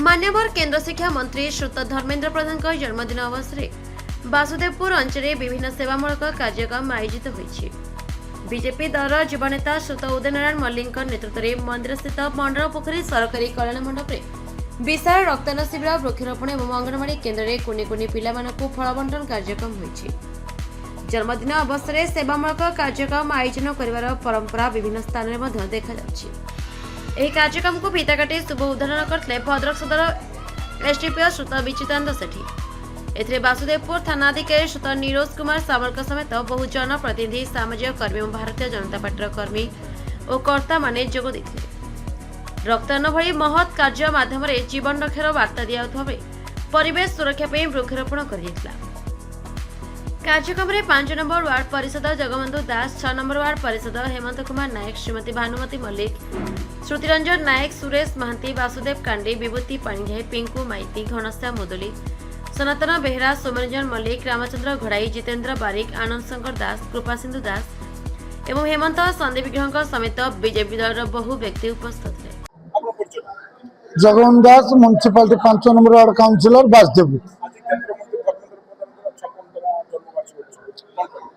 मान्यवर केंद्र शिक्षा मंत्री श्रुत धर्मेंद्र प्रधान जन्मदिन अवसर में वासुदेवपुर अंचल विभिन्न सेवामूलक कार्यक्रम आयोजित होइछि। बीजेपी दल युवा नेता श्रुत उदयनारायण मल्लिक नेतृत्व में मंदिर स्थित मंडल पोखरी सरकारी कल्याण मंडप में विशाल रक्तदान शिविर वृक्षरोपण और अंगनवाड़ी केन्द्र में कुनि कुनि पिलामानकु फल बंटन कार्यक्रम होइछि। जन्मदिन अवसर में सेवामूलक कार्यक्रम आयोजन करिवार परंपरा विभिन्न स्थान में देखा जाछि। ଏହି କାର୍ଯ୍ୟକ୍ରମକୁ ଫିତା କାଟି ଶୁଭ ଉଦ୍ଘାଟନ କରିଥିଲେ ଭଦ୍ରକ ସଦର ଏସଡିପିଓ ଶ୍ରୁତ ବିଚିତାନନ୍ଦ ସେଠୀ। ଏଥିରେ ବାସୁଦେବପୁର ଥାନାଧିକାରୀ ଶ୍ରୁତ ନିରୋଜ କୁମାର ସାମଲଙ୍କ ସମେତ ବହୁ ଜନପ୍ରତିନିଧି, ସାମାଜିକ କର୍ମୀ ଏବଂ ଭାରତୀୟ ଜନତା ପାର୍ଟିର କର୍ମୀ ଓ କର୍ତ୍ତାମାନେ ଯୋଗ ଦେଇଥିଲେ। ରକ୍ତଦାନ ଭଳି ମହତ୍ କାର୍ଯ୍ୟ ମାଧ୍ୟମରେ ଜୀବନ ରକ୍ଷାର ବାର୍ତ୍ତା ଦିଆଯାଉଥିବା ବେଳେ ପରିବେଶ ସୁରକ୍ଷା ପାଇଁ ବୃକ୍ଷରୋପଣ କରାଯାଇଥିଲା। कार्यक्रम में 5 नंबर वार्ड परिषद जगबंधु दास, 6 नंबर वार्ड परिषद हेमंत कुमार नायक, श्रीमती भानुमती मल्लिक, श्रुतिरंजन नायक, सुरेश महांती, वासुदेव कांडी, विभूति पाणिग्राही, पिंकू माइती, घनश्याम मुदुली, सनातन बेहरा, सोमरंजन मल्लिक, रामचंद्र घड़ाई, जितेंद्र बारिक, आनंद शंकर दास, कृपा सिंधु दास एवं हेमंत सन्दीप विग्रह समेत बीजेपी दल बहु व्यक्ति उपस्थित थे। Jagabandhu Das, municipality 5 number ward councillor Basdev.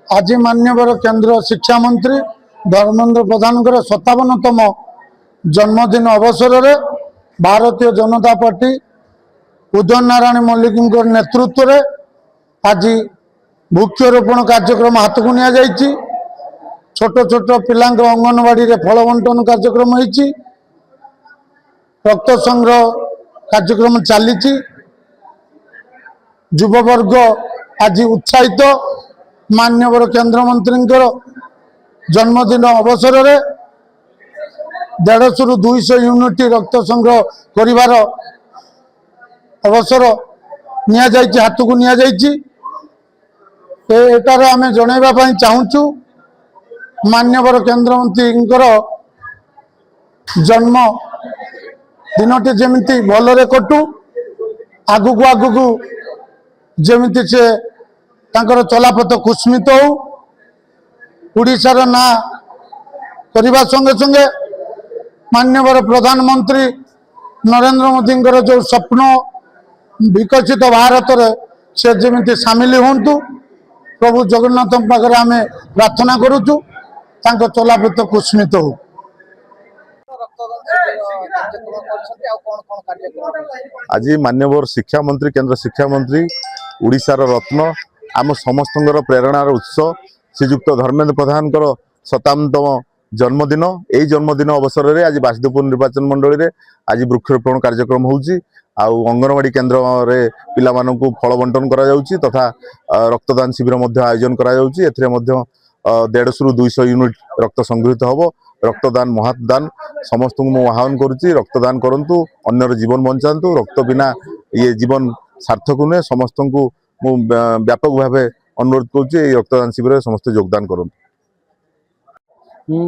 आज मान्यवर केंद्र शिक्षा मंत्री धर्मेंद्र प्रधान 57तम जन्मदिन अवसर में भारतीय जनता पार्टी उदयनारायण मल्लिक नेतृत्व में आज वृक्षरोपण कार्यक्रम हाथ को नि छोट छोट पिला अंगनवाड़ी फल बंटन कार्यक्रम होती, रक्त संग्रह कार्यक्रम चली, युववर्ग आज उत्साहित मान्यवर केंद्र मंत्री जन्मदिन अवसर में 150 ରୁ 200 यूनिट रक्त संग्रह करिवार अवसर हाथ को निटार आम जनवाई चाहूँ मान्यवर केंद्र मंत्री जन्म दिनटी जमी भलरे कटू, आगुक आगुक जमी से तांकर चलापथ कुस्मित हो, उड़ीसार ना करने संगे संगे मान्यवर प्रधानमंत्री नरेंद्र मोदी जो स्वप्न विकसित भारत रे से जमी सामिल हूँ। प्रभु जगन्नाथ पाखे आम प्रार्थना करुचु चलापथ कुस्मित हो। आज मान्यवर शिक्षा मंत्री केंद्र शिक्षा मंत्री उड़ीसार रत्न आम समस्त प्रेरणार उत्स श्रीजुक्त धर्मेंद्र प्रधान 57तम जन्मदिन। यही जन्मदिन अवसर में आज बासुदेवपुर निर्वाचन मंडली में आज वृक्षरोपण कार्यक्रम होउची। अंगनवाड़ी केन्द्र में पिला मानकु फल बंटन करा जाउची तथा रक्तदान शिविर आयोजन करा जाउची। एथिरे मध्य 150 ରୁ 200 यूनिट रक्त संग्रहित हबो। रक्तदान महादान समस्त आह्वान करुच्ची, रक्तदान करंतु, अन्यर जीवन बंचातु। रक्त बिना ये जीवन सार्थक नुहे। समस्त को व्यापक भाव अनुरोध करुच्ची रक्तदान शिविर समस्त योगदान करंतु।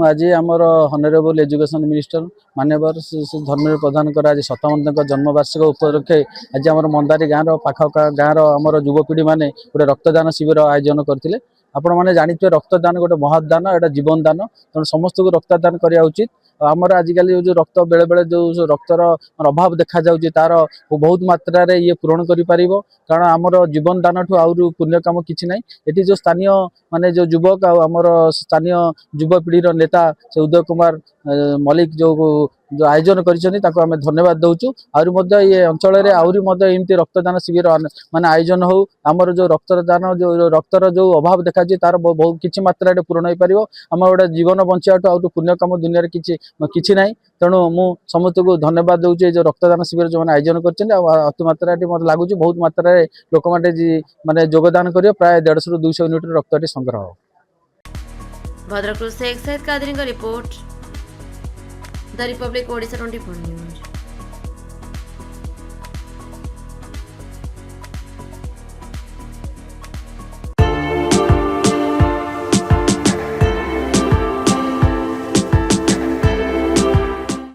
आज आमर हनरेबल एजुकेशन मिनिस्टर मान्यवर धर्मेंद्र प्रधान आज 57 जन्मवार्षिक उपलक्षे आज आम मंदारी गाँव पाख गाँव आमर युवपीढ़ी मैंने गोटे रक्तदान शिविर आयोजन करते। आपण मैंने जानिथे रक्तदान गोटे महादान, एटा जीवन दान, तेणु समस्त को रक्तदान करा उचित। आमर आजिकल जो रक्त बेले बेले जो रक्तर अभाव देखा जाउची तार बहुत मात्रा रे ये पूरण करि परिबो, कारण आमर जीवन दान ठू आउर पुण्य काम किछि नै। एटी जो स्थानीय माने जो युवक आमर स्थानीय युवपीढ़ी नेता से उदय कुमार मल्लिक जो आयोजन करिसेंती आम धन्यवाद दउचु। आउर ये अंचल में आमती रक्तदान शिविर माने आयोजन हो, आमर जो रक्तदान जो रक्तर जो अभाव देखा तार बहुत किछि मात्रा पूरण हो पारिबो। आम गोटे जीवन बंचाटू आउर पुण्य काम दुनिया किछि नै। तेणु मु समस्त को धन्यवाद दूचे जो रक्तदान शिविर जो आयोजन करछन। अति मात्रा मत लगुच बहुत मात्रा लोक माने योगदान करियो। प्राय 150 ରୁ 200 यूनिट रक्त संग्रह हो। भद्रक से Sheikh Syed Qadri report the Republic Odisha 24 news.